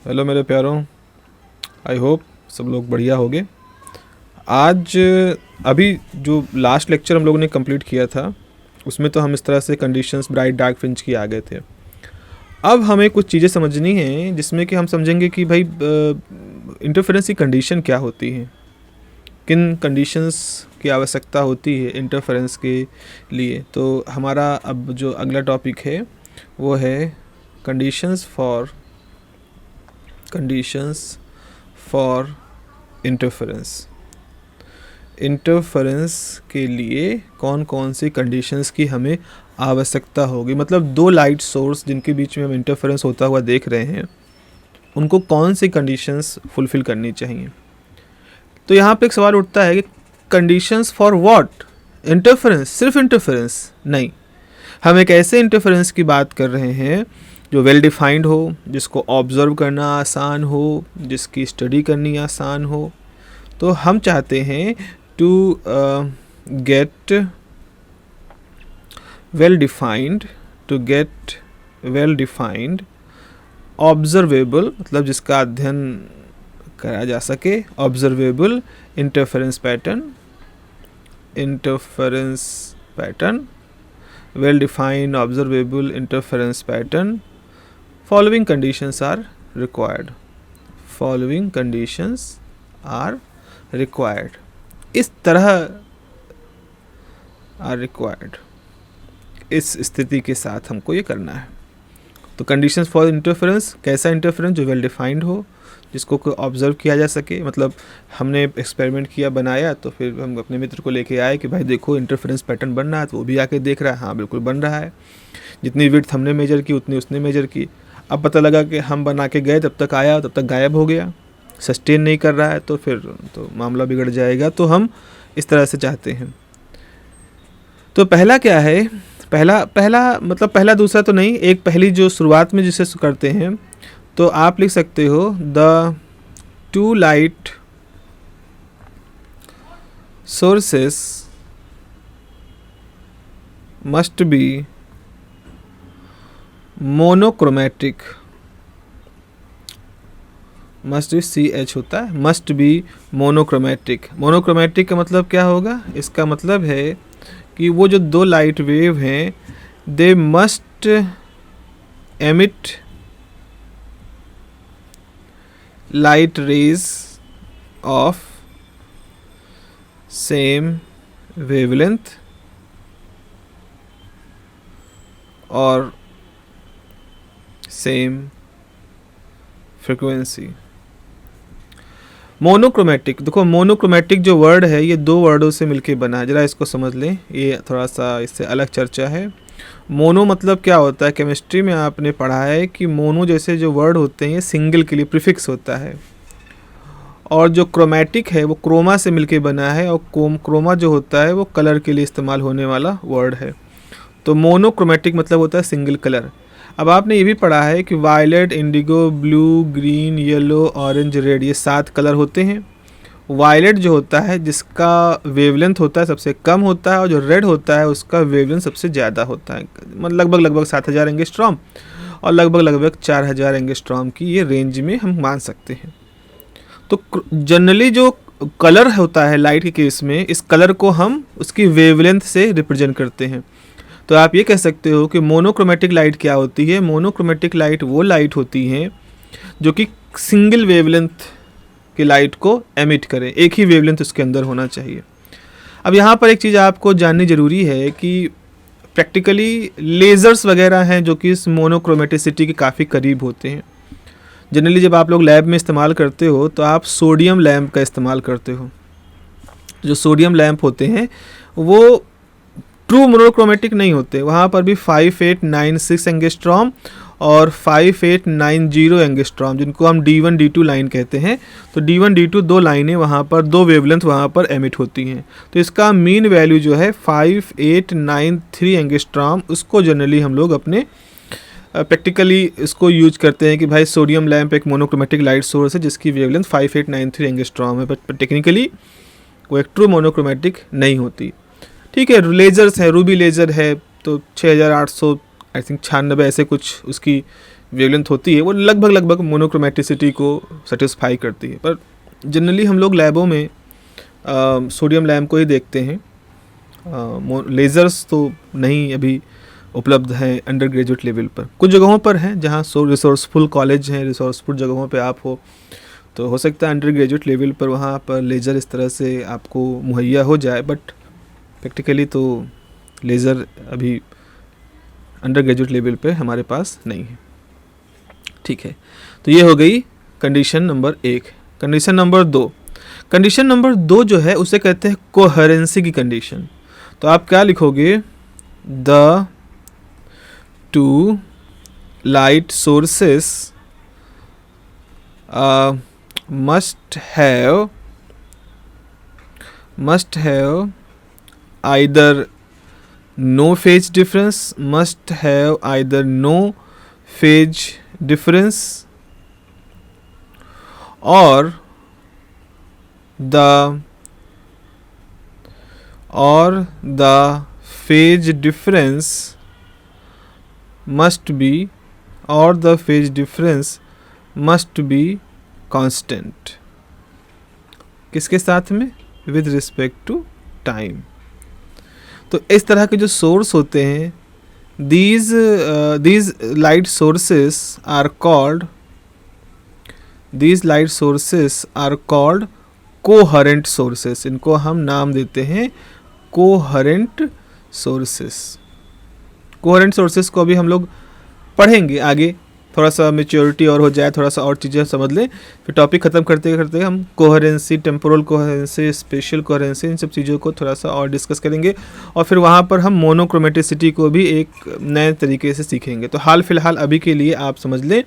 Hello मेरे प्यारों, I hope सब लोग बढ़िया होंगे। आज अभी जो लास्ट लेक्चर हम लोगों ने कंप्लीट किया था उसमें तो हम इस तरह से कंडीशंस ब्राइट डार्क फ्रिंज की आ गए थे। अब हमें कुछ चीज़ें समझनी हैं जिसमें कि हम समझेंगे कि भाई इंटरफेरेंस की कंडीशन क्या होती है, किन कंडीशंस की आवश्यकता होती है इंटरफेरेंस के लिए। तो हमारा अब जो अगला टॉपिक है वो है कंडीशंस फॉर इंटरफेरेंस के लिए कौन कौन सी कंडीशंस की हमें आवश्यकता होगी। मतलब दो लाइट सोर्स जिनके बीच में हम इंटरफेरेंस होता हुआ देख रहे हैं उनको कौन सी कंडीशंस फुलफ़िल करनी चाहिए। तो यहाँ पे एक सवाल उठता है कि कंडीशंस फॉर व्हाट? इंटरफेरेंस, सिर्फ इंटरफेरेंस नहीं, हम एक ऐसे इंटरफेरेंस की बात कर रहे हैं जो वेल डिफाइंड हो, जिसको ऑब्ज़र्व करना आसान हो, जिसकी स्टडी करनी आसान हो। तो हम चाहते हैं to get well defined observable, मतलब जिसका अध्ययन करा जा सके, observable interference pattern, well defined observable interference pattern. Following conditions are required. इस तरह are required, इस स्थिति के साथ हमको ये करना है। तो कंडीशंस फॉर इंटरफेरेंस, कैसा इंटरफेरेंस? जो वेल डिफाइंड हो, जिसको कोई ऑब्जर्व किया जा सके। मतलब हमने एक्सपेरिमेंट किया, बनाया, तो फिर हम अपने मित्र को लेके आए कि भाई देखो इंटरफेरेंस पैटर्न बन रहा है, तो वो भी आके देख रहा है, हाँ बिल्कुल बन रहा है। जितनी विड्थ हमने मेजर की उतनी उसने मेजर की। अब पता लगा कि हम बना के गए, तब तक आया, तब तक गायब हो गया, सस्टेन नहीं कर रहा है, तो फिर तो मामला बिगड़ जाएगा। तो हम इस तरह से चाहते हैं। तो पहला क्या है? पहला दूसरा तो नहीं, एक पहली जो शुरुआत में जिसे करते हैं, तो आप लिख सकते हो the two light sources must be monochromatic. Must भी CH होता है, मस्ट बी मोनोक्रोमेटिक। मोनोक्रोमेटिक का मतलब क्या होगा? इसका मतलब है कि वो जो दो लाइट वेव हैं they must emit light rays of same wavelength और सेम फ्रीक्वेंसी। मोनोक्रोमेटिक, देखो मोनोक्रोमेटिक जो वर्ड है ये दो वर्डों से मिलके बना है, जरा इसको समझ लें, ये थोड़ा सा इससे अलग चर्चा है। मोनो मतलब क्या होता है? केमिस्ट्री में आपने पढ़ा है कि मोनो जैसे जो वर्ड होते हैं ये सिंगल के लिए प्रीफिक्स होता है, और जो क्रोमेटिक है वो क्रोमा से मिलके बना है, और क्रोमा जो होता है वो कलर के लिए इस्तेमाल होने वाला वर्ड है। तो मोनोक्रोमेटिक मतलब होता है सिंगल कलर। अब आपने ये भी पढ़ा है कि violet, indigo, blue, green, yellow, orange, red, ये 7 कलर होते हैं। वायलेट जो होता है जिसका वेवलेंथ होता है सबसे कम होता है, और जो रेड होता है उसका वेवलेंथ सबसे ज़्यादा होता है, मतलब लगभग 7000 एंगस्ट्रॉम और लगभग 4000 एंगस्ट्रॉम की ये रेंज में हम मान सकते हैं। तो जनरली जो कलर होता है लाइट के केस में, इस कलर को हम उसकी वेवलेंथ से रिप्रेजेंट करते हैं। तो आप ये कह सकते हो कि मोनोक्रोमेटिक लाइट क्या होती है? मोनोक्रोमेटिक लाइट वो लाइट होती हैं जो कि सिंगल वेवलेंथ की लाइट को एमिट करें, एक ही वेवलेंथ उसके अंदर होना चाहिए। अब यहाँ पर एक चीज़ आपको जाननी ज़रूरी है कि प्रैक्टिकली लेज़र्स वगैरह हैं जो कि इस मोनोक्रोमेटिसिटी के काफ़ी करीब होते हैं। जनरली जब आप लोग लैब में इस्तेमाल करते हो तो आप सोडियम लैम्प का इस्तेमाल करते हो। जो सोडियम लैम्प होते हैं वो ट्रू मोनोक्रोमेटिक नहीं होते, वहाँ पर भी 5896 एंगस्ट्रॉम और 5890 एंगस्ट्रॉम, जिनको हम D1 D2 लाइन कहते हैं। तो D1 D2 दो लाइनें वहाँ पर, दो वेवलेंथ वहाँ पर एमिट होती हैं। तो इसका मीन वैल्यू जो है 5893 एंगस्ट्रॉम, उसको जनरली हम लोग अपने प्रैक्टिकली इसको यूज करते हैं कि भाई सोडियम लैम्प एक मोनोक्रोमेटिक लाइट सोर्स है जिसकी वेवलेंथ 5893 एंगस्ट्रॉम है, बट टेक्निकली वो एक ट्रू मोनोक्रोमेटिक नहीं होती। ठीक है, लेज़र्स है, रूबी लेज़र है तो 6800 आई थिंक 96 ऐसे कुछ उसकी वेवलेंथ होती है वो लगभग लगभग मोनोक्रोमेटिसिटी को सेटिस्फाई करती है। पर जनरली हम लोग लैबों में सोडियम लैम्प को ही देखते हैं। लेज़र्स तो नहीं अभी उपलब्ध हैं अंडर ग्रेजुएट लेवल पर। कुछ जगहों पर हैं जहाँ रिसोर्सफुल कॉलेज हैं, रिसोर्सफुल जगहों पे आप तो हो सकता है अंडर ग्रेजुएट लेवल पर वहाँ पर लेज़र इस तरह से आपको मुहैया हो जाए, बट प्रैक्टिकली तो लेज़र अभी अंडर ग्रेजुएट लेवल पे हमारे पास नहीं है। ठीक है, तो ये हो गई condition number 1। Condition number 2, condition number 2 जो है उसे कहते हैं कोहेरेंसी की कंडीशन। तो आप क्या लिखोगे, the two light sources must have either no phase difference, must have either no phase difference, or the phase difference must be constant. किसके साथ में, विद रिस्पेक्ट टू टाइम। तो इस तरह के जो सोर्स होते हैं, these light sources are called coherent sources. इनको हम नाम देते हैं कोहेरेंट सोर्सेस। कोहेरेंट सोर्सेस को अभी हम लोग पढ़ेंगे आगे, थोड़ा सा मेच्योरिटी और हो जाए, थोड़ा सा और चीज़ें समझ लें, फिर टॉपिक ख़त्म करते करते हम coherency, temporal coherency, spatial coherency, इन सब चीज़ों को थोड़ा सा और डिस्कस करेंगे। और फिर वहाँ पर हम मोनोक्रोमेटिसिटी को भी एक नए तरीके से सीखेंगे। तो हाल फिलहाल अभी के लिए आप समझ लें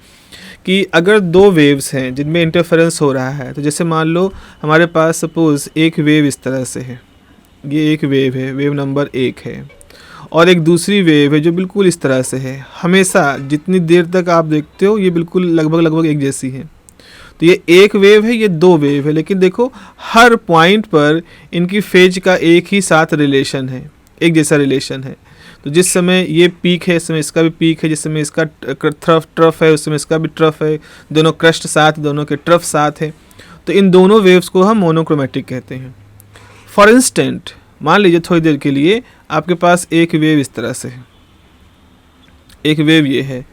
कि अगर 2 वेव्स हैं जिनमें इंटरफेरेंस हो रहा है, तो जैसे मान लो हमारे पास सपोज़ एक वेव इस तरह से है, ये एक वेव है, वेव नंबर 1 है, और एक दूसरी वेव है जो बिल्कुल इस तरह से है। हमेशा जितनी देर तक आप देखते हो ये बिल्कुल लगभग एक जैसी है। तो ये एक वेव है, ये 2 वेव है, लेकिन देखो हर पॉइंट पर इनकी फेज का एक ही साथ रिलेशन है, एक जैसा रिलेशन है। तो जिस समय ये पीक है, इस समय इसका भी पीक है, जिस समय इसका ट्रफ है, उस समय इसका भी ट्रफ है, दोनों क्रस्ट साथ, दोनों के ट्रफ साथ है। तो इन दोनों वेव्स को हम मोनोक्रोमेटिक कहते हैं। फॉर इंस्टेंट मान लीजिए थोड़ी देर के लिए आपके पास एक वेव इस तरह से है, एक वेव ये है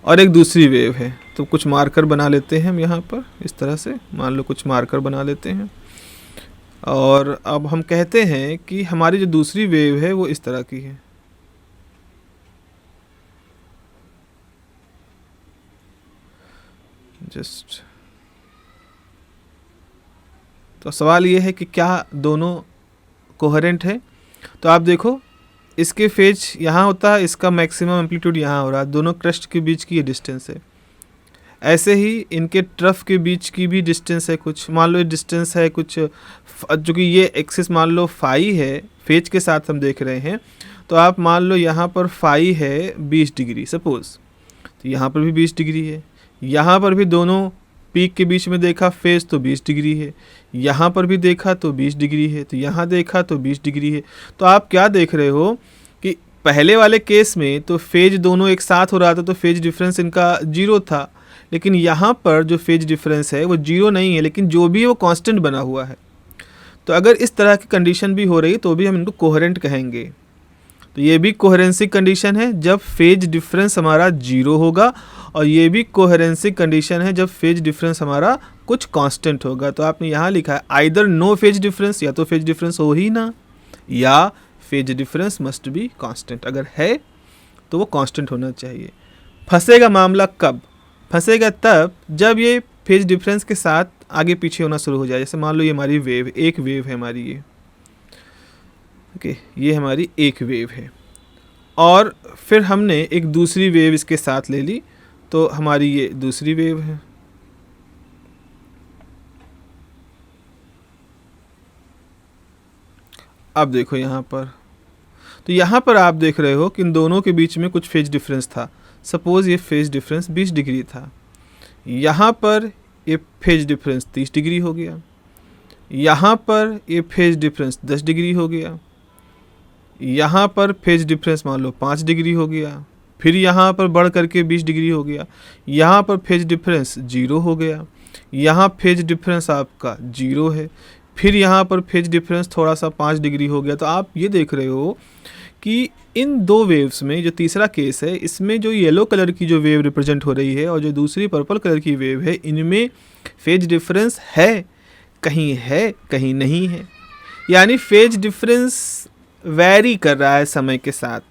और एक दूसरी वेव है। तो कुछ मार्कर बना लेते हैं हम यहाँ पर, इस तरह से मान लो कुछ मार्कर बना लेते हैं। और अब हम कहते हैं कि हमारी जो दूसरी वेव है वो इस तरह की है। जस्ट तो सवाल ये है कि क्या दोनों कोहेरेंट है। तो आप देखो इसके फेज यहाँ होता है, इसका मैक्सिमम एम्पलीट्यूड यहाँ हो रहा है, दोनों क्रस्ट के बीच की ये डिस्टेंस है। ऐसे ही इनके ट्रफ के बीच की भी डिस्टेंस है कुछ, मान लो ये डिस्टेंस है कुछ, जो कि ये एक्सिस मान लो फाई है, फेज के साथ हम देख रहे हैं। तो आप मान लो यहाँ पर फाई है 20 डिग्री सपोज़, तो यहाँ पर भी 20 डिग्री है, यहाँ पर भी दोनों पीक के बीच में देखा फेज तो 20 डिग्री है, यहाँ पर भी देखा तो 20 डिग्री है, तो यहाँ देखा तो 20 डिग्री है। तो आप क्या देख रहे हो कि पहले वाले केस में तो फेज दोनों एक साथ हो रहा था, तो फेज डिफरेंस इनका 0 था, लेकिन यहाँ पर जो फेज डिफरेंस है वो 0 नहीं है, लेकिन जो भी है वो कांस्टेंट बना हुआ है। तो अगर इस तरह की कंडीशन भी हो रही है तो भी हम इनको कोहेरेंट कहेंगे। तो ये भी कोहेरेंसी कंडीशन है जब फेज डिफरेंस हमारा 0 होगा, और ये भी कोहेरेंसी कंडीशन है जब फेज डिफरेंस हमारा कुछ कांस्टेंट होगा। तो आपने यहाँ लिखा है आइदर नो फेज डिफरेंस, या तो फेज डिफरेंस हो ही ना, या phase difference must be constant. अगर है तो वो कांस्टेंट होना चाहिए। फंसेगा मामला कब? फंसेगा तब जब ये फेज डिफरेंस के साथ आगे पीछे होना शुरू हो जाए। जैसे मान लो ये हमारी वेव, एक वेव है हमारी ये, ओके, ये हमारी एक वेव है, और फिर हमने एक दूसरी वेव इसके साथ ले ली, तो हमारी ये दूसरी वेव है। अब देखो यहाँ पर, तो यहाँ पर आप देख रहे हो कि इन दोनों के बीच में कुछ फेज डिफरेंस था। सपोज़ ये फेज डिफरेंस 20 डिग्री था, यहाँ पर ये फेज डिफरेंस 30 डिग्री हो गया, यहाँ पर ये फेज डिफरेंस 10 डिग्री हो गया, यहाँ पर फेज डिफरेंस मान लो 5 डिग्री हो गया, फिर यहाँ पर बढ़ करके 20 डिग्री हो गया, यहाँ पर फेज डिफरेंस 0 हो गया, यहाँ फेज डिफरेंस आपका 0 है, फिर यहाँ पर फेज डिफरेंस थोड़ा सा 5 डिग्री हो गया। तो आप ये देख रहे हो कि इन दो वेव्स में जो तीसरा केस है, इसमें जो येलो कलर की जो वेव रिप्रेजेंट हो रही है और जो दूसरी पर्पल कलर की वेव है, इनमें फेज डिफरेंस है कहीं नहीं है। यानी फेज डिफरेंस वैरी कर रहा है समय के साथ।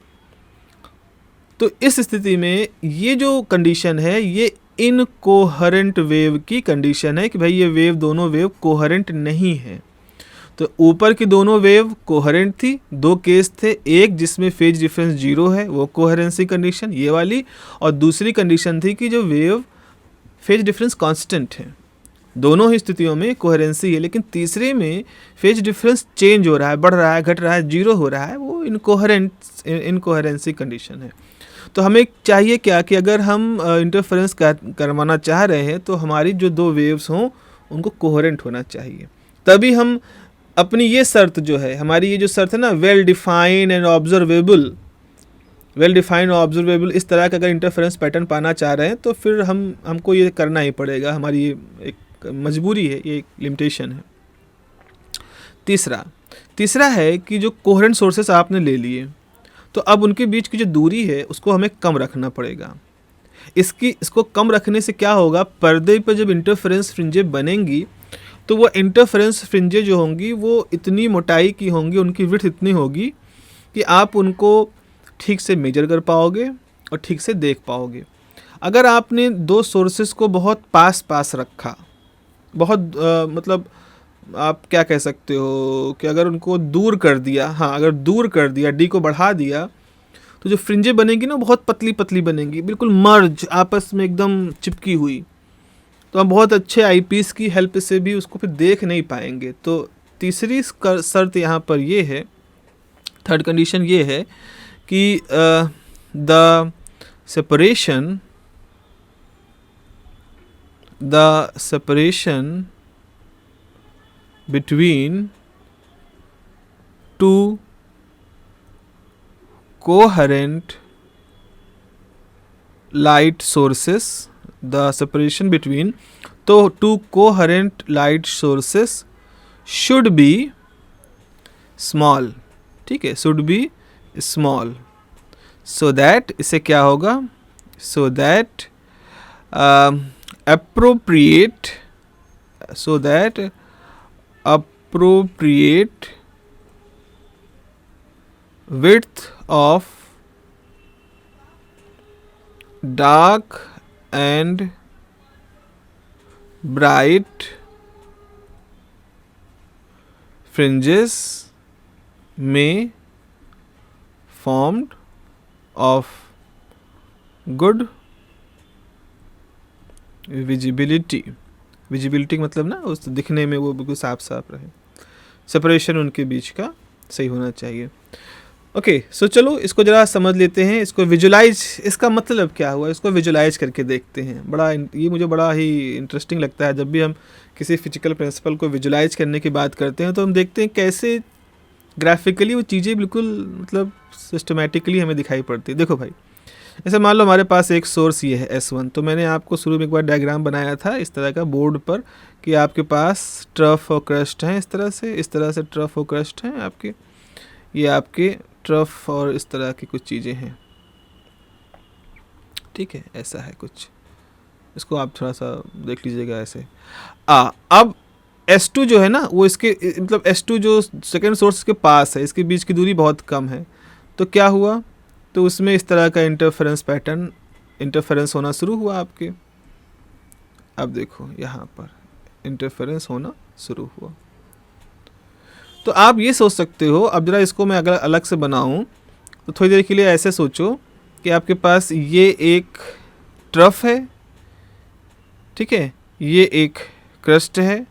तो इस स्थिति में ये जो कंडीशन है ये इनकोहेरेंट वेव की कंडीशन है कि भाई ये वेव, दोनों वेव कोहेरेंट नहीं है। तो ऊपर की दोनों वेव कोहेरेंट थी, दो केस थे, एक जिसमें फेज डिफरेंस 0 है वो कोहेरेंसी कंडीशन ये वाली, और दूसरी कंडीशन थी कि जो वेव फेज डिफरेंस कांस्टेंट है। दोनों ही स्थितियों में कोहेरेंसी है, लेकिन तीसरे में फेज डिफरेंस चेंज हो रहा है, बढ़ रहा है, घट रहा है, 0 हो रहा है, वो इनकोहेरेंसी कंडीशन है। तो हमें चाहिए क्या कि अगर हम इंटरफेरेंस करवाना चाह रहे हैं तो हमारी जो दो वेव्स हों उनको कोहेरेंट होना चाहिए, तभी हम अपनी ये शर्त जो है, हमारी ये जो शर्त है ना, वेल डिफाइन एंड ऑब्जर्वेबल, इस तरह का अगर इंटरफेरेंस पैटर्न पाना चाह रहे हैं तो फिर हमको ये करना ही पड़ेगा, हमारी ये एक मजबूरी है, ये एक लिमिटेशन है। तीसरा है कि जो कोहेरेंट सोर्सेस आपने ले लिए तो अब उनके बीच की जो दूरी है उसको हमें कम रखना पड़ेगा। इसको कम रखने से क्या होगा, पर्दे पर जब इंटरफेरेंस फ्रिंजें बनेंगी तो वो इंटरफेरेंस फ्रिंजें जो होंगी वो इतनी मोटाई की होंगी, उनकी विड्थ इतनी होगी कि आप उनको ठीक से मेजर कर पाओगे और ठीक से देख पाओगे। अगर आपने दो सोर्सेस को बहुत पास रखा, बहुत मतलब आप क्या कह सकते हो कि अगर उनको दूर कर दिया, अगर दूर कर दिया, डी को बढ़ा दिया, तो जो फ्रिंजें बनेंगी ना बहुत पतली पतली बनेंगी, बिल्कुल मर्ज, आपस में एकदम चिपकी हुई। तो हम बहुत अच्छे आईपीस की हेल्प से भी उसको फिर देख नहीं पाएंगे। तो तीसरी शर्त यहाँ पर ये है, थर्ड कंडीशन ये है कि the separation between two coherent light sources, two coherent light sources should be small, ठीक है, should be small, so that इससे क्या होगा, so that appropriate width of dark and bright fringes may formed of good visibility मतलब ना उस दिखने में वो बिल्कुल साफ रहे, सेपरेशन उनके बीच का सही होना चाहिए। ओके, सो चलो इसको ज़रा समझ लेते हैं, इसको विजुलाइज, इसका मतलब क्या हुआ, इसको विजुलाइज करके देखते हैं। ये मुझे बड़ा ही इंटरेस्टिंग लगता है। जब भी हम किसी फिजिकल प्रिंसिपल को विजुलाइज करने की बात करते हैं तो हम देखते हैं कैसे ग्राफिकली वो चीज़ें बिल्कुल मतलब सिस्टमेटिकली हमें दिखाई पड़ती है। देखो भाई, ऐसे मान लो हमारे पास एक सोर्स ये है S1, तो मैंने आपको शुरू में एक बार डायग्राम बनाया था इस तरह का बोर्ड पर कि आपके पास ट्रफ और क्रस्ट हैं, इस तरह से ट्रफ और क्रस्ट हैं आपके, ये आपके ट्रफ और इस तरह की कुछ चीज़ें हैं, ठीक है, ऐसा है कुछ, इसको आप थोड़ा सा देख लीजिएगा ऐसे। अब S2 जो है ना वो इसके मतलब S2 जो सेकेंड सोर्स के पास है, इसके बीच की दूरी बहुत कम है, तो क्या हुआ, तो उसमें इस तरह का इंटरफेरेंस होना शुरू हुआ आपके। अब देखो यहाँ पर इंटरफेरेंस होना शुरू हुआ। तो आप ये सोच सकते हो, अब जरा इसको मैं अगर अलग से बनाऊं तो थोड़ी देर के लिए ऐसे सोचो कि आपके पास ये एक ट्रफ है, ठीक है, ये एक क्रस्ट है,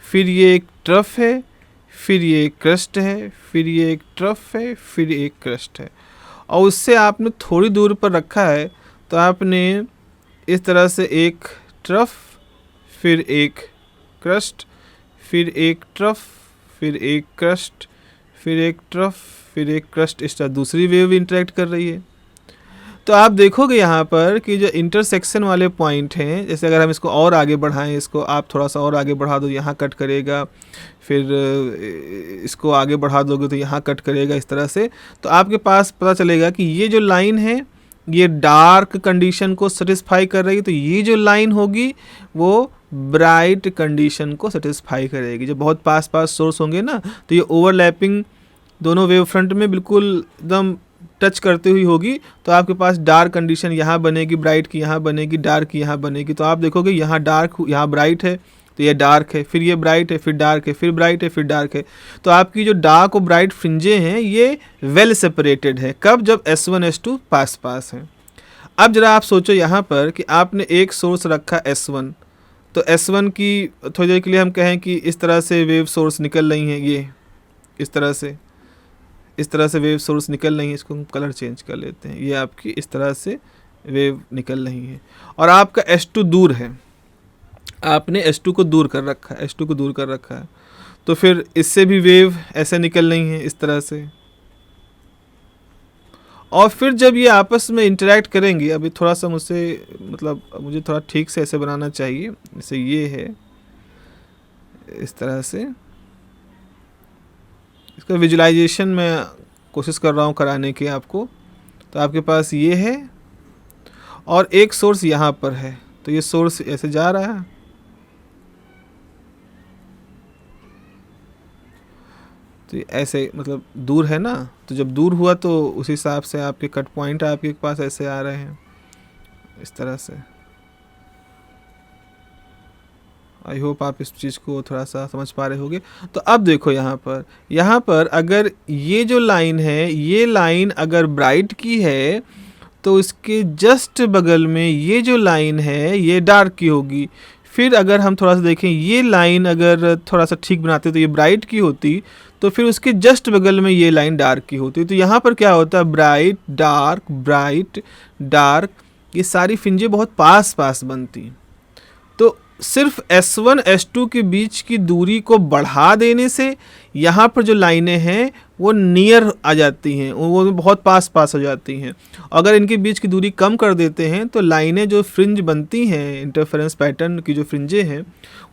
फिर ये एक ट्रफ है, फिर ये एक क्रस्ट है, फिर ये एक ट्रफ है, फिर एक क्रस्ट है, और उससे आपने थोड़ी दूर पर रखा है तो आपने इस तरह से एक ट्रफ, फिर एक क्रस्ट, फिर एक ट्रफ, फिर एक क्रस्ट, फिर एक ट्रफ, फिर एक क्रस्ट, इस तरह दूसरी वेव इंटरेक्ट कर रही है। तो आप देखोगे यहाँ पर कि जो इंटरसेक्शन वाले पॉइंट हैं, जैसे अगर हम इसको और आगे बढ़ाएं, इसको आप थोड़ा सा और आगे बढ़ा दो, यहाँ कट करेगा, फिर इसको आगे बढ़ा दोगे तो यहाँ कट करेगा, इस तरह से। तो आपके पास पता चलेगा कि ये जो लाइन है ये डार्क कंडीशन को सेटिस्फाई कर रही है, तो ये जो लाइन होगी वो ब्राइट कंडीशन को सेटिस्फाई करेगी। जब बहुत पास पास सोर्स होंगे ना, तो ये ओवरलैपिंग दोनों वेव फ्रंट में बिल्कुल एकदम टच करती हुई होगी, तो आपके पास डार्क कंडीशन यहाँ बनेगी, ब्राइट की यहाँ बनेगी, डार्क की यहाँ बनेगी। तो आप देखोगे यहाँ डार्क, यहाँ ब्राइट है, तो ये डार्क है, फिर ये ब्राइट है, फिर डार्क है, फिर ब्राइट है, फिर डार्क है। तो आपकी जो डार्क और ब्राइट फ्रिंजें हैं ये वेल सेपरेटेड है। कब? जब S1 S2 पास पास हैं। अब जरा आप सोचो यहाँ पर कि आपने एक सोर्स रखा S1, तो S1 की थोड़ी देर के लिए हम कहें कि इस तरह से वेव सोर्स निकल रही हैं, ये इस तरह से वेव सोर्स निकल रही है। इसको हम कलर चेंज कर लेते हैं, ये आपकी इस तरह से वेव निकल रही है। और आपका S2 दूर है, आपने S2 को दूर कर रखा है, S2 को दूर कर रखा है, तो फिर इससे भी वेव ऐसे निकल रही है इस तरह से। और फिर जब ये आपस में इंटरेक्ट करेंगे, अभी थोड़ा सा मुझसे मतलब मुझे थोड़ा ठीक से ऐसे बनाना चाहिए, जैसे ये है इस तरह से। इसका विजुलाइजेशन मैं कोशिश कर रहा हूँ कराने की आपको। तो आपके पास ये है और एक सोर्स यहाँ पर है, तो ये सोर्स ऐसे जा रहा है, तो ऐसे मतलब दूर है ना, तो जब दूर हुआ तो उस हिसाब से आपके कट पॉइंट आपके पास ऐसे आ रहे हैं इस तरह से। आई होप आप इस चीज़ को थोड़ा सा समझ पा रहे होंगे। तो अब देखो यहाँ पर अगर ये जो लाइन है, ये लाइन अगर ब्राइट की है तो इसके जस्ट बगल में ये जो लाइन है ये डार्क की होगी। फिर अगर हम थोड़ा सा देखें, ये लाइन अगर थोड़ा सा ठीक बनाते तो ये ब्राइट की होती, तो फिर उसके जस्ट बगल में ये लाइन डार्क की होती। तो यहाँ पर क्या होता है, ब्राइट डार्क, ये सारी फ्रिंजें बहुत पास पास बनती। तो सिर्फ S1 S2 के बीच की दूरी को बढ़ा देने से यहाँ पर जो लाइनें हैं वो नियर आ जाती हैं, वो बहुत पास पास हो जाती हैं। अगर इनके बीच की दूरी कम कर देते हैं तो लाइनें जो फ्रिंज बनती हैं, इंटरफेरेंस पैटर्न की जो फ्रिंजें हैं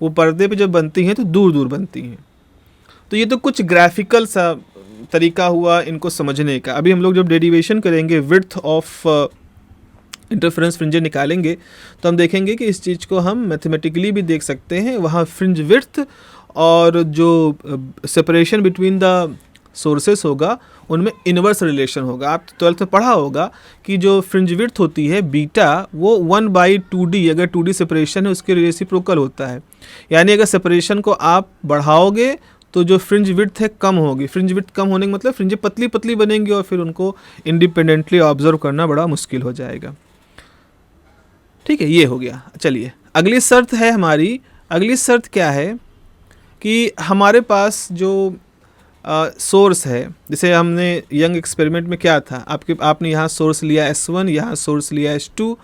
वो पर्दे पे जब बनती हैं तो दूर दूर बनती हैं। तो ये तो कुछ ग्राफिकल सा तरीका हुआ इनको समझने का। अभी हम लोग जब डेरिवेशन करेंगे, विड्थ ऑफ इंटरफेरेंस फ्रिंजें निकालेंगे, तो हम देखेंगे कि इस चीज़ को हम मैथमेटिकली भी देख सकते हैं। वहाँ फ्रिंज विड्थ और जो सेपरेशन बिटवीन द सोर्सेस होगा उनमें इनवर्स रिलेशन होगा। आप 12th में पढ़ा होगा कि जो फ्रिंज विड्थ होती है बीटा, वो 1/2D, अगर 2D सेपरेशन है उसके रेसिप्रोकल होता है। यानी अगर सेपरेशन को आप बढ़ाओगे तो जो फ्रिंज विड्थ है कम होगी। फ्रिंज विड्थ कम होने का मतलब फ्रिंजें पतली पतली बनेंगी और फिर उनको इंडिपेंडेंटली ऑब्जर्व करना बड़ा मुश्किल हो जाएगा। ठीक है, ये हो गया। चलिए अगली शर्त है हमारी। अगली शर्त क्या है कि हमारे पास जो सोर्स है, जैसे हमने यंग एक्सपेरिमेंट में क्या था, आपने यहाँ सोर्स लिया S1, यहाँ सोर्स लिया S2,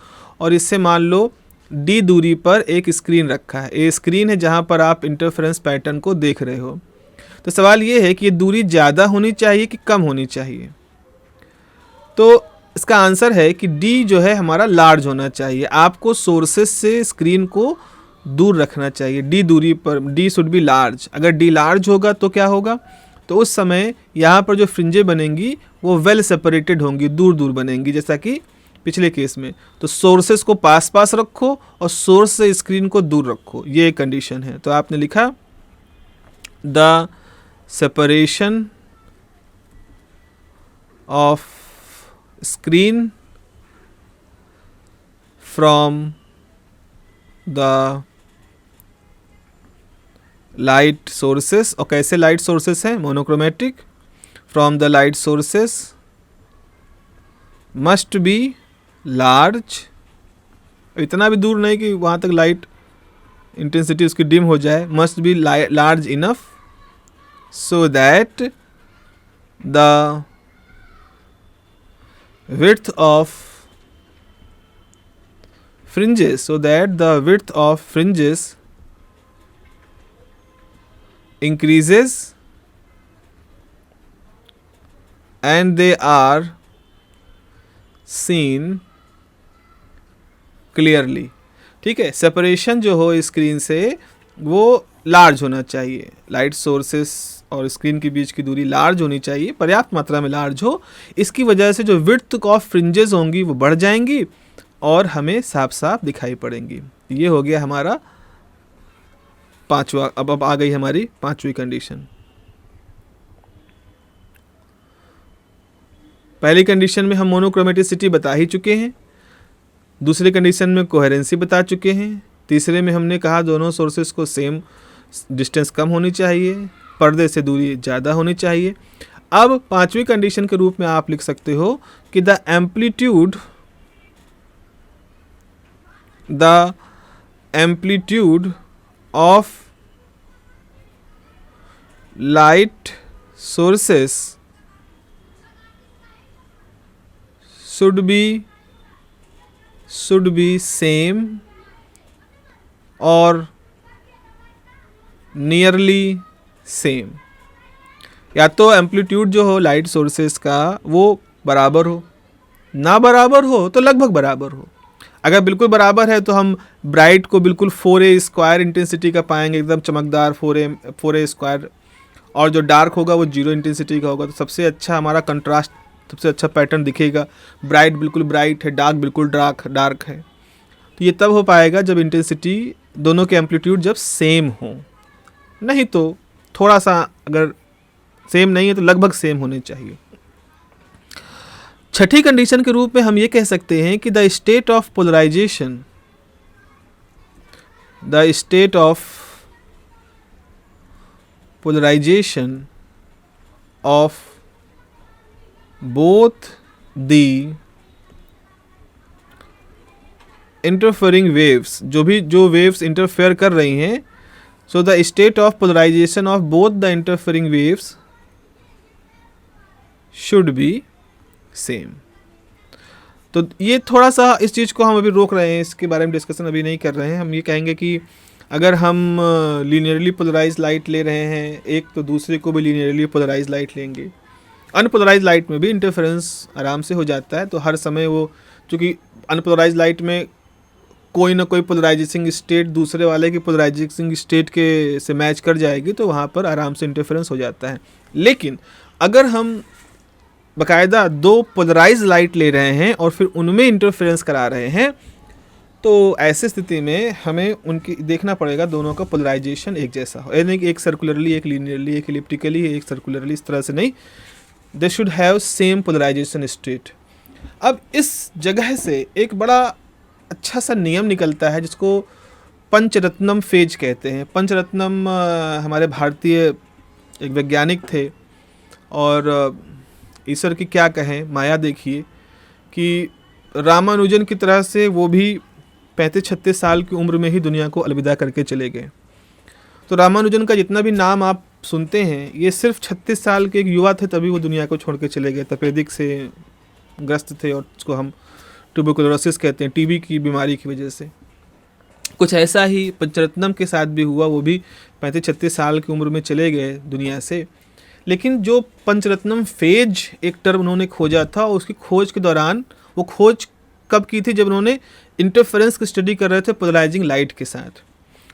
और इससे मान लो D दूरी पर एक स्क्रीन रखा है। ये स्क्रीन है जहाँ पर आप इंटरफेरेंस पैटर्न को देख रहे हो। तो सवाल ये है कि ये दूरी ज़्यादा होनी चाहिए कि कम होनी चाहिए। तो इसका आंसर है कि D जो है हमारा लार्ज होना चाहिए। आपको सोर्सेस से स्क्रीन को दूर रखना चाहिए। D दूरी पर D शुड बी लार्ज। अगर D लार्ज होगा तो क्या होगा, तो उस समय यहाँ पर जो फ्रिंजें बनेंगी वो वेल सेपरेटेड होंगी, दूर दूर बनेंगी, जैसा कि पिछले केस में। तो सोर्सेस को पास पास रखो और सोर्स से स्क्रीन को दूर रखो, ये एक कंडीशन है। तो आपने लिखा the separation of screen from the light sources. और कैसे लाइट सोर्सेस हैं, monochromatic. From the light sources must be large, इतना भी दूर नहीं कि वहाँ तक लाइट इंटेंसिटी उसकी डिम हो जाए, must be large enough so that the width of fringes, so that the width of fringes increases and they are seen clearly. ठीक है, सेपरेशन जो हो स्क्रीन से वो लार्ज होना चाहिए, लाइट सोर्सेस और स्क्रीन के बीच की दूरी लार्ज होनी चाहिए, पर्याप्त मात्रा में लार्ज हो। इसकी वजह से जो विड्थ ऑफ फ्रिंजेस होंगी वो बढ़ जाएंगी और हमें साफ साफ दिखाई पड़ेंगी। ये हो गया हमारा पांचवा। अब आ गई हमारी पांचवी कंडीशन। पहली कंडीशन में हम मोनोक्रोमेटिसिटी बता ही चुके हैं, दूसरी कंडीशन में कोहेरेंसी बता चुके हैं, तीसरे में हमने कहा दोनों सोर्सेस को सेम डिस्टेंस कम होनी चाहिए, पर्दे से दूरी ज़्यादा होनी चाहिए। अब पांचवी कंडीशन के रूप में आप लिख सकते हो कि the amplitude of light sources should be same और नियरली सेम। या तो एम्पलीट्यूड जो हो लाइट सोर्सेस का वो बराबर हो, ना बराबर हो तो लगभग बराबर हो। अगर बिल्कुल बराबर है तो हम ब्राइट को बिल्कुल 4A स्क्वायर इंटेंसिटी का पाएंगे, एकदम चमकदार 4A स्क्वायर, और जो डार्क होगा वो 0 इंटेंसिटी का होगा। तो सबसे अच्छा हमारा कंट्रास्ट, सबसे अच्छा पैटर्न दिखेगा। ब्राइट बिल्कुल ब्राइट है, डार्क बिल्कुल डार्क है। तो ये तब हो पाएगा जब इंटेंसिटी दोनों के एम्पलीट्यूड जब सेम हो, नहीं तो थोड़ा सा अगर सेम नहीं है तो लगभग सेम होने चाहिए। छठी कंडीशन के रूप में हम ये कह सकते हैं कि the state of polarisation of both the interfering waves, जो वेव्स इंटरफेयर कर रही हैं, so the state of polarisation of both the interfering waves should be same. तो ये थोड़ा सा इस चीज़ को हम अभी रोक रहे हैं, इसके बारे में डिस्कशन अभी नहीं कर रहे हैं। हम ये कहेंगे कि अगर हम लीनियरली पोलराइज लाइट ले रहे हैं एक, तो दूसरे को भी लीनियरली पोलराइज लाइट लेंगे। अनपोलराइज लाइट में भी इंटरफेरेंस आराम से हो जाता है, तो हर समय वो, चूँकि अनपोलराइज लाइट में कोई ना कोई पोलराइजिंग स्टेट दूसरे वाले की पोलराइजिंग स्टेट के से मैच कर जाएगी, तो वहाँ पर आराम से इंटरफेरेंस हो जाता है। लेकिन अगर हम बाकायदा दो पोलराइज लाइट ले रहे हैं और फिर उनमें इंटरफेरेंस करा रहे हैं, तो ऐसे स्थिति में हमें उनकी देखना पड़ेगा दोनों का पोलराइजेशन एक जैसा हो, यानी कि एक सर्कुलरली, एक लीनियरली, एक इलिप्टिकली, एक सर्कुलरली, इस तरह से नहीं, they should have same polarisation state. अब इस जगह से एक बड़ा अच्छा सा नियम निकलता है जिसको पंचरत्नम फेज कहते हैं। पंचरत्नम हमारे भारतीय एक वैज्ञानिक थे, और ईश्वर की क्या कहें माया देखिए कि रामानुजन की तरह से वो भी 35-36 साल की उम्र में ही दुनिया को अलविदा करके चले गए। तो रामानुजन का जितना भी नाम आप सुनते हैं, ये सिर्फ 36 साल के एक युवा थे तभी वो दुनिया को छोड़ के चले गए। तपेदिक से ग्रस्त थे और उसको हम ट्यूबरकुलोसिस कहते हैं, टीबी की बीमारी की वजह से। कुछ ऐसा ही पंचरत्नम के साथ भी हुआ, वो भी 35-36 साल की उम्र में चले गए दुनिया से। लेकिन जो पंचरत्नम फेज एक टर्म उन्होंने खोजा था, उसकी खोज के दौरान, वो खोज कब की थी, जब उन्होंने इंटरफेरेंस की स्टडी कर रहे थे पोलराइजिंग लाइट के साथ।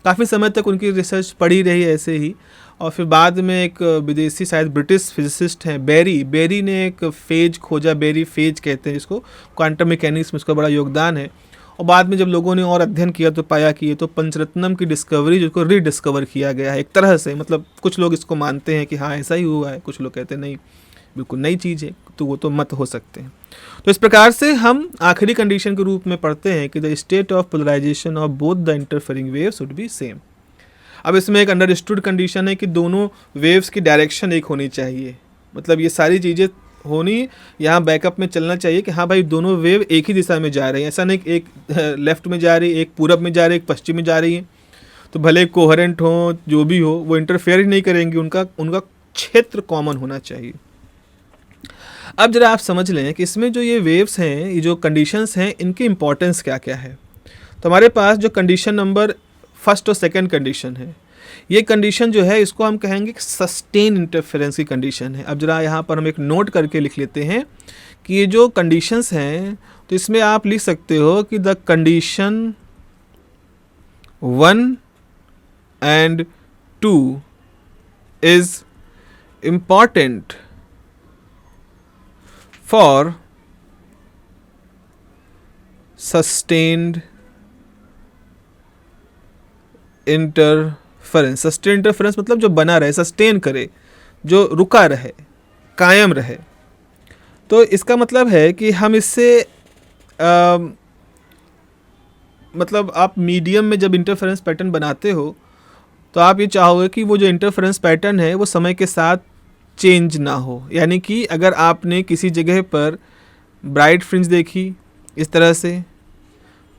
काफ़ी समय तक उनकी रिसर्च पड़ी रही ऐसे ही, और फिर बाद में एक विदेशी शायद ब्रिटिश फिजिसिस्ट हैं बेरी ने एक फेज खोजा, बेरी फेज कहते हैं जिसको, क्वांटम मैकेनिक्स में उसका बड़ा योगदान है। और बाद में जब लोगों ने और अध्ययन किया तो पाया कि ये तो पंचरत्नम की डिस्कवरी, जिसको रीडिस्कवर किया गया है एक तरह से। मतलब कुछ लोग इसको मानते हैं कि हाँ ऐसा ही हुआ है, कुछ लोग कहते हैं नहीं बिल्कुल नई चीज़ है, तो वो तो मत हो सकते हैं। तो इस प्रकार से हम आखिरी कंडीशन के रूप में पढ़ते हैं कि the state of polarisation of both the interfering waves should be same. अब इसमें एक अंडरस्टूड कंडीशन है कि दोनों वेव्स की डायरेक्शन एक होनी चाहिए। मतलब ये सारी चीज़ें होनी यहाँ बैकअप में चलना चाहिए कि हाँ भाई दोनों वेव एक ही दिशा में जा रही हैं। ऐसा नहीं कि एक लेफ्ट में जा रही है, एक पूरब में जा रही है, एक पश्चिम में जा रही है, तो भले कोहेरेंट हो जो भी हो वो इंटरफेयर ही नहीं करेंगी, उनका क्षेत्र कॉमन होना चाहिए। अब जरा आप समझ लें कि इसमें जो ये वेव्स हैं, ये जो कंडीशंस हैं, इनकी इंपॉर्टेंस क्या क्या है। तो हमारे पास जो कंडीशन नंबर फर्स्ट और सेकंड कंडीशन है, ये कंडीशन जो है इसको हम कहेंगे सस्टेन इंटरफेरेंस की कंडीशन है। अब जरा यहाँ पर हम एक नोट करके लिख लेते हैं कि ये जो कंडीशंस हैं तो इसमें आप लिख सकते हो कि the condition 1 and 2 is important for sustained interference. Sustain interference मतलब जो बना रहे, सस्टेन करे, जो रुका रहे, कायम रहे। तो इसका मतलब है कि हम इससे मतलब आप मीडियम में जब इंटरफेरेंस पैटर्न बनाते हो तो आप ये चाहोगे कि वो जो इंटरफेरेंस पैटर्न है वो समय के साथ चेंज ना हो। यानी कि अगर आपने किसी जगह पर ब्राइट फ्रिंज देखी इस तरह से,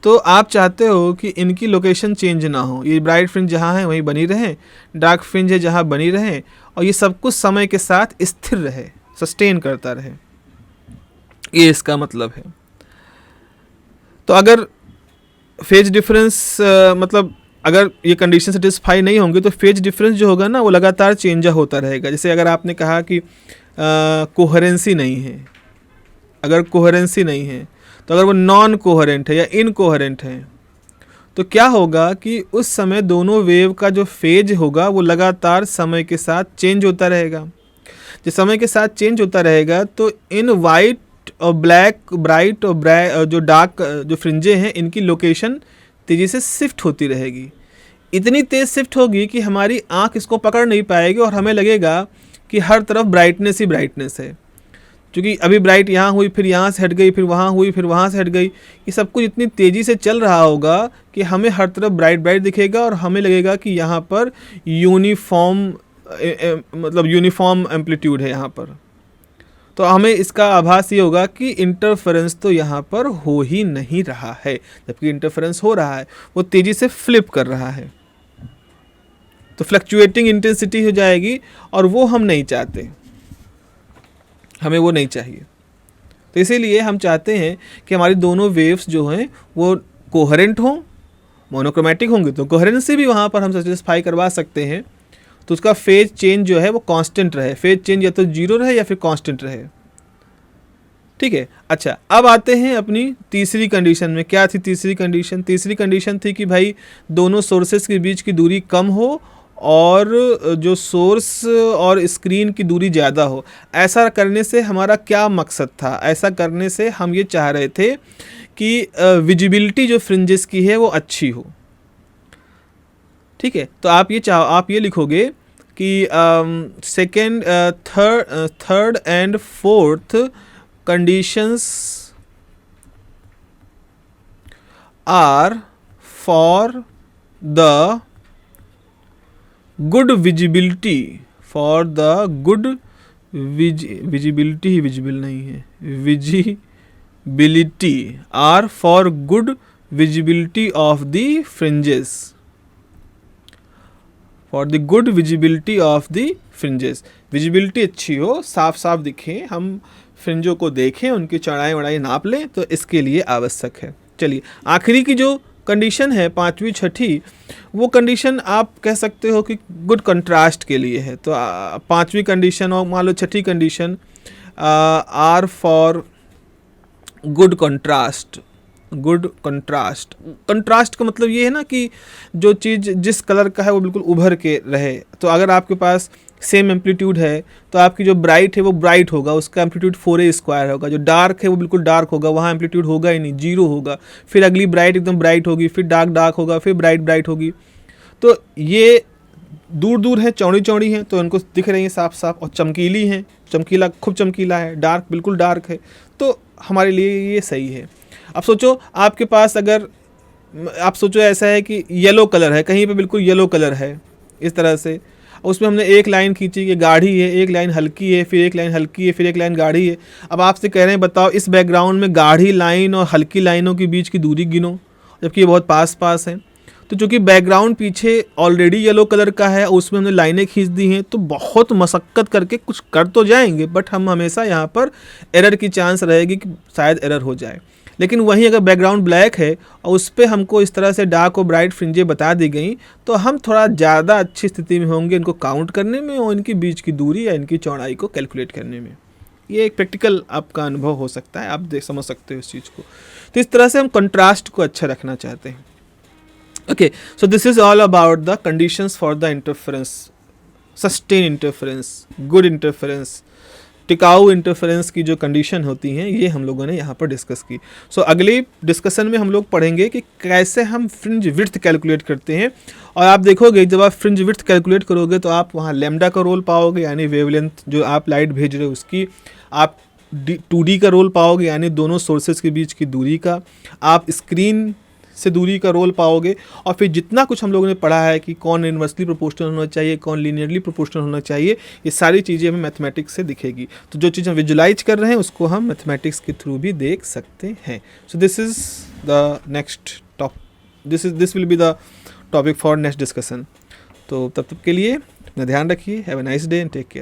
तो आप चाहते हो कि इनकी लोकेशन चेंज ना हो, ये ब्राइट फ्रिंज जहाँ है वहीं बनी रहे, डार्क फ्रिंज है जहाँ बनी रहे, और ये सब कुछ समय के साथ स्थिर रहे, सस्टेन करता रहे। ये इसका मतलब है। तो अगर फेज डिफरेंस मतलब अगर ये कंडीशन सेटिस्फाई नहीं होंगे तो फेज डिफरेंस जो होगा ना वो लगातार चेंज होता रहेगा। जैसे अगर आपने कहा कि कोहेरेंसी नहीं है, अगर कोहेरेंसी नहीं है तो अगर वो नॉन कोहेरेंट है या इनकोहेरेंट है तो क्या होगा कि उस समय दोनों वेव का जो फेज होगा वो लगातार समय के साथ चेंज होता रहेगा। जब समय के साथ चेंज होता रहेगा तो इन वाइट और ब्लैक, ब्राइट और जो डार्क जो फ्रिंजे हैं इनकी लोकेशन तेज़ी से शिफ्ट होती रहेगी। इतनी तेज़ शिफ्ट होगी कि हमारी आँख इसको पकड़ नहीं पाएगी और हमें लगेगा कि हर तरफ ब्राइटनेस ही ब्राइटनेस है। क्योंकि अभी ब्राइट यहाँ हुई, फिर यहाँ से हट गई, फिर वहाँ हुई, फिर वहाँ से हट गई। ये सब कुछ इतनी तेज़ी से चल रहा होगा कि हमें हर तरफ ब्राइट ब्राइट दिखेगा और हमें लगेगा कि यहाँ पर यूनिफॉर्म मतलब यूनिफॉर्म एम्पलीट्यूड है यहाँ पर। तो हमें इसका आभास ये होगा कि इंटरफेरेंस तो यहाँ पर हो ही नहीं रहा है, जबकि इंटरफेरेंस हो रहा है, वो तेज़ी से फ्लिप कर रहा है। तो फ्लक्चुएटिंग इंटेंसिटी हो जाएगी और वो हम नहीं चाहते, हमें वो नहीं चाहिए। तो इसीलिए हम चाहते हैं कि हमारी दोनों वेव्स जो हैं वो कोहेरेंट हों। मोनोक्रोमैटिक होंगे तो कोहेरेंसी भी वहाँ पर हम सेटिस्फाई करवा सकते हैं। तो उसका फेज चेंज जो है वो कांस्टेंट रहे, फेज चेंज या तो जीरो रहे या फिर कांस्टेंट रहे। ठीक है। अच्छा, अब आते हैं अपनी तीसरी कंडीशन में। क्या थी तीसरी कंडीशन? तीसरी कंडीशन थी कि भाई दोनों सोर्सेस के बीच की दूरी कम हो और जो सोर्स और स्क्रीन की दूरी ज़्यादा हो। ऐसा करने से हमारा क्या मकसद था? ऐसा करने से हम ये चाह रहे थे कि विजिबिलिटी जो फ्रिंजेस की है वो अच्छी हो। ठीक है। तो आप ये लिखोगे कि second, third and fourth conditions are for the good visibility, for the good visibility ही विजिबल नहीं है, visibility are for good visibility of the fringes, for the good visibility of the fringes. Visibility अच्छी हो, साफ साफ दिखें, हम फ्रिंजों को देखें, उनकी चौड़ाई वड़ाई नाप लें, तो इसके लिए आवश्यक है। चलिए, आखिरी की जो कंडीशन है, पांचवी छठी, वो कंडीशन आप कह सकते हो कि गुड कंट्रास्ट के लिए है। तो पांचवी कंडीशन और मान लो छठी condition are for good contrast. Good contrast, contrast का मतलब ये है ना कि जो चीज़ जिस कलर का है वो बिल्कुल उभर के रहे। तो अगर आपके पास सेम एम्पलीट्यूड है तो आपकी जो ब्राइट है वो ब्राइट होगा, उसका एम्पलीट्यूड 4a² होगा। जो डार्क है वो बिल्कुल डार्क होगा, वहाँ एम्पलीट्यूड होगा ही नहीं, जीरो होगा। फिर अगली ब्राइट एकदम ब्राइट होगी, फिर डार्क डार्क होगा, फिर ब्राइट ब्राइट होगी। तो ये दूर दूर है, चौड़ी चौड़ी हैं, तो उनको दिख रही हैं साफ साफ, और चमकीली हैं, चमकीला खूब चमकीला है, डार्क बिल्कुल डार्क है। तो हमारे लिए ये सही है। अब सोचो आपके पास, अगर आप सोचो ऐसा है कि येलो कलर है, कहीं पे बिल्कुल येलो कलर है इस तरह से, उसमें हमने एक लाइन खींची कि गाढ़ी है, एक लाइन हल्की है, फिर एक लाइन हल्की है, फिर एक लाइन गाढ़ी है। अब आपसे कह रहे हैं बताओ इस बैकग्राउंड में गाढ़ी लाइन और हल्की लाइनों के बीच की दूरी गिनो, जबकि ये बहुत पास पास हैं। तो चूँकि बैकग्राउंड पीछे ऑलरेडी येलो कलर का है, उसमें हमने लाइनें खींच दी हैं, तो बहुत मशक्क़त करके कुछ कर तो जाएंगे, बट हम हमेशा यहाँ पर एरर की चांस रहेगी कि शायद एरर हो जाए। लेकिन वहीं अगर बैकग्राउंड ब्लैक है और उस पर हमको इस तरह से डार्क और ब्राइट फ्रिंजें बता दी गई, तो हम थोड़ा ज़्यादा अच्छी स्थिति में होंगे इनको काउंट करने में और इनके बीच की दूरी या इनकी चौड़ाई को कैलकुलेट करने में। ये एक प्रैक्टिकल आपका अनुभव हो सकता है, आप देख समझ सकते हो इस चीज़ को। तो इस तरह से हम कंट्रास्ट को अच्छा रखना चाहते हैं। Okay, so this is all about the conditions for the interference, sustain interference, good interference, टिकाऊ इंटरफेरेंस की जो कंडीशन होती हैं ये हम लोगों ने यहाँ पर डिस्कस की। सो अगली डिस्कशन में हम लोग पढ़ेंगे कि कैसे हम फ्रिंज विड्थ कैलकुलेट करते हैं। और आप देखोगे जब आप फ्रिंज विड्थ कैलकुलेट करोगे तो आप वहाँ लैम्डा का रोल पाओगे, यानी वेवलेंथ जो आप लाइट भेज रहे हो उसकी, आप 2D का रोल पाओगे यानी दोनों सोर्सेज के बीच की दूरी का, आप स्क्रीन से दूरी का रोल पाओगे, और फिर जितना कुछ हम लोगों ने पढ़ा है कि कौन इन्वर्सली प्रोपोर्शनल होना चाहिए, कौन लीनियरली प्रोपोर्शनल होना चाहिए, ये सारी चीज़ें हमें मैथमेटिक्स से दिखेगी। तो जो चीज़ हम विजुलाइज कर रहे हैं उसको हम मैथमेटिक्स के थ्रू भी देख सकते हैं। So this is the next top, this will be the topic for next discussion. तो तब तक के लिए अपना ध्यान रखिए। Have a nice day and take care.